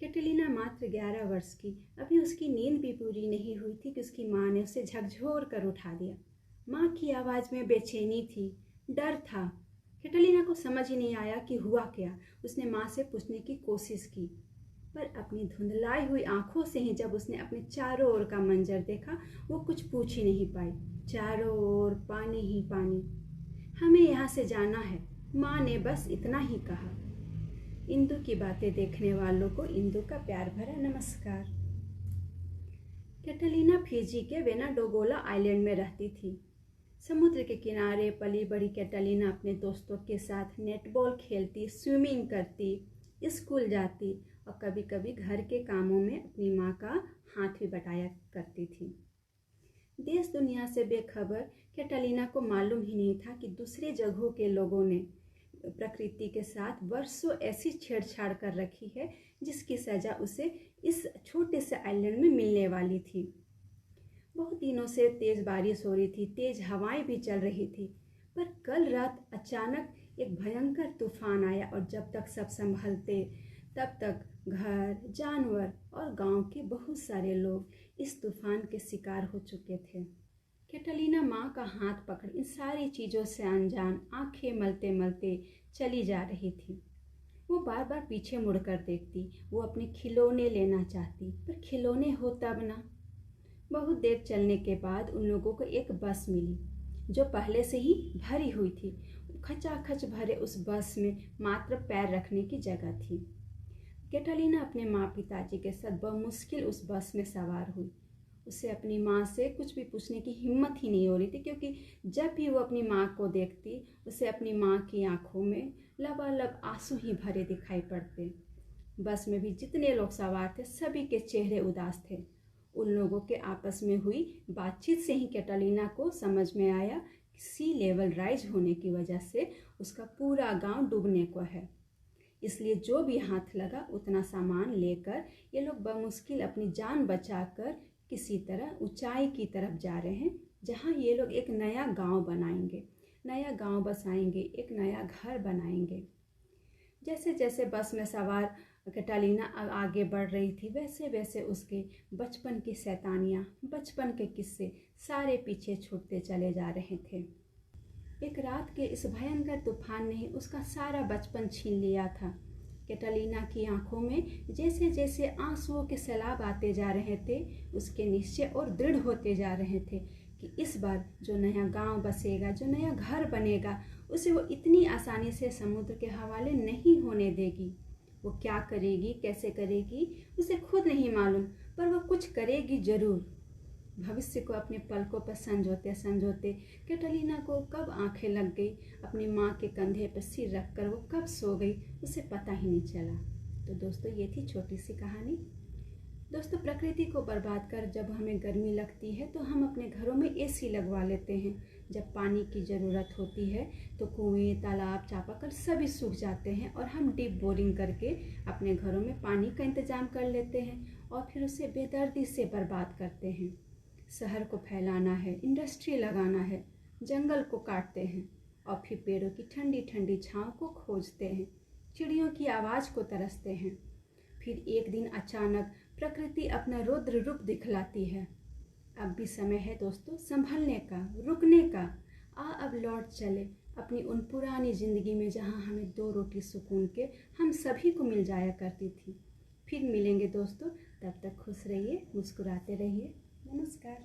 Catalina मात्र 11 वर्ष की, अभी उसकी नींद भी पूरी नहीं हुई थी कि उसकी माँ ने उसे झकझोर कर उठा दिया। माँ की आवाज़ में बेचैनी थी, डर था। कैटलीना को समझ ही नहीं आया कि हुआ क्या। उसने माँ से पूछने की कोशिश की, पर अपनी धुंधलाई हुई आंखों से ही जब उसने अपने चारों ओर का मंजर देखा, वो कुछ पूछ ही नहीं पाई। चारों ओर पानी ही पानी। हमें यहाँ से जाना है, माँ ने बस इतना ही कहा। इंदु की बातें देखने वालों को इंदु का प्यार भरा नमस्कार। कैटलीना फिजी के वेनाडोगोला आइलैंड में रहती थी। समुद्र के किनारे पली बड़ी कैटलीना अपने दोस्तों के साथ नेटबॉल खेलती, स्विमिंग करती, स्कूल जाती और कभी कभी घर के कामों में अपनी माँ का हाथ भी बटाया करती थी। देश दुनिया से बेखबर कैटलीना को मालूम ही नहीं था कि दूसरे जगहों के लोगों ने प्रकृति के साथ वर्षों ऐसी छेड़छाड़ कर रखी है जिसकी सज़ा उसे इस छोटे से आइलैंड में मिलने वाली थी। बहुत दिनों से तेज़ बारिश हो रही थी, तेज़ हवाएं भी चल रही थी, पर कल रात अचानक एक भयंकर तूफान आया और जब तक सब संभलते तब तक घर, जानवर और गांव के बहुत सारे लोग इस तूफान के शिकार हो चुके थे। कैटलीना माँ का हाथ पकड़ इन सारी चीज़ों से अनजान आंखें मलते मलते चली जा रही थी। वो बार बार पीछे मुड़कर देखती, वो अपने खिलौने लेना चाहती, पर खिलौने हो तब ना। बहुत देर चलने के बाद उन लोगों को एक बस मिली जो पहले से ही भरी हुई थी। खचाखच भरे उस बस में मात्र पैर रखने की जगह थी। कैटलीना अपने माँ पिताजी के साथ बमुश्किल उस बस में सवार हुई। उसे अपनी माँ से कुछ भी पूछने की हिम्मत ही नहीं हो रही थी, क्योंकि जब भी वो अपनी माँ को देखती उसे अपनी माँ की आंखों में लबालब आंसू ही भरे दिखाई पड़ते। बस में भी जितने लोग सवार थे सभी के चेहरे उदास थे। उन लोगों के आपस में हुई बातचीत से ही कैटलीना को समझ में आया कि सी लेवल राइज होने की वजह से उसका पूरा गांव डूबने को है। इसलिए जो भी हाथ लगा उतना सामान लेकर ये लोग बमुश्किल अपनी जान बचाकर किसी तरह ऊंचाई की तरफ जा रहे हैं, जहां ये लोग एक नया गांव बनाएंगे, नया गांव बसाएंगे, एक नया घर बनाएंगे। जैसे जैसे बस में सवार कैटलीना आगे बढ़ रही थी, वैसे वैसे उसके बचपन की शैतानियाँ, बचपन के किस्से सारे पीछे छूटते चले जा रहे थे। एक रात के इस भयंकर तूफान ने उसका सारा बचपन छीन लिया था। कैटलीना की आंखों में जैसे जैसे आंसुओं के सैलाब आते जा रहे थे, उसके निश्चय और दृढ़ होते जा रहे थे कि इस बार जो नया गांव बसेगा, जो नया घर बनेगा, उसे वो इतनी आसानी से समुद्र के हवाले नहीं होने देगी। वो क्या करेगी, कैसे करेगी, उसे खुद नहीं मालूम, पर वो कुछ करेगी जरूर। भविष्य को अपने पलकों पर संजोते संजोते कैटलीना को कब आंखें लग गई, अपनी माँ के कंधे पर सिर रखकर वो कब सो गई, उसे पता ही नहीं चला। तो दोस्तों, ये थी छोटी सी कहानी। दोस्तों, प्रकृति को बर्बाद कर जब हमें गर्मी लगती है तो हम अपने घरों में एसी लगवा लेते हैं। जब पानी की ज़रूरत होती है तो कुएं, तालाब, चापाकल सभी सूख जाते हैं और हम डीप बोरिंग करके अपने घरों में पानी का इंतज़ाम कर लेते हैं और फिर उसे बेदर्दी से बर्बाद करते हैं। शहर को फैलाना है, इंडस्ट्री लगाना है, जंगल को काटते हैं और फिर पेड़ों की ठंडी ठंडी छांव को खोजते हैं, चिड़ियों की आवाज़ को तरसते हैं। फिर एक दिन अचानक प्रकृति अपना रौद्र रूप दिखलाती है। अब भी समय है दोस्तों संभलने का, रुकने का। अब लौट चले अपनी उन पुरानी ज़िंदगी में जहाँ हमें 2 रोटी सुकून के हम सभी को मिल जाया करती थी। फिर मिलेंगे दोस्तों, तब तक खुश रहिए, मुस्कुराते रहिए। नमस्कार।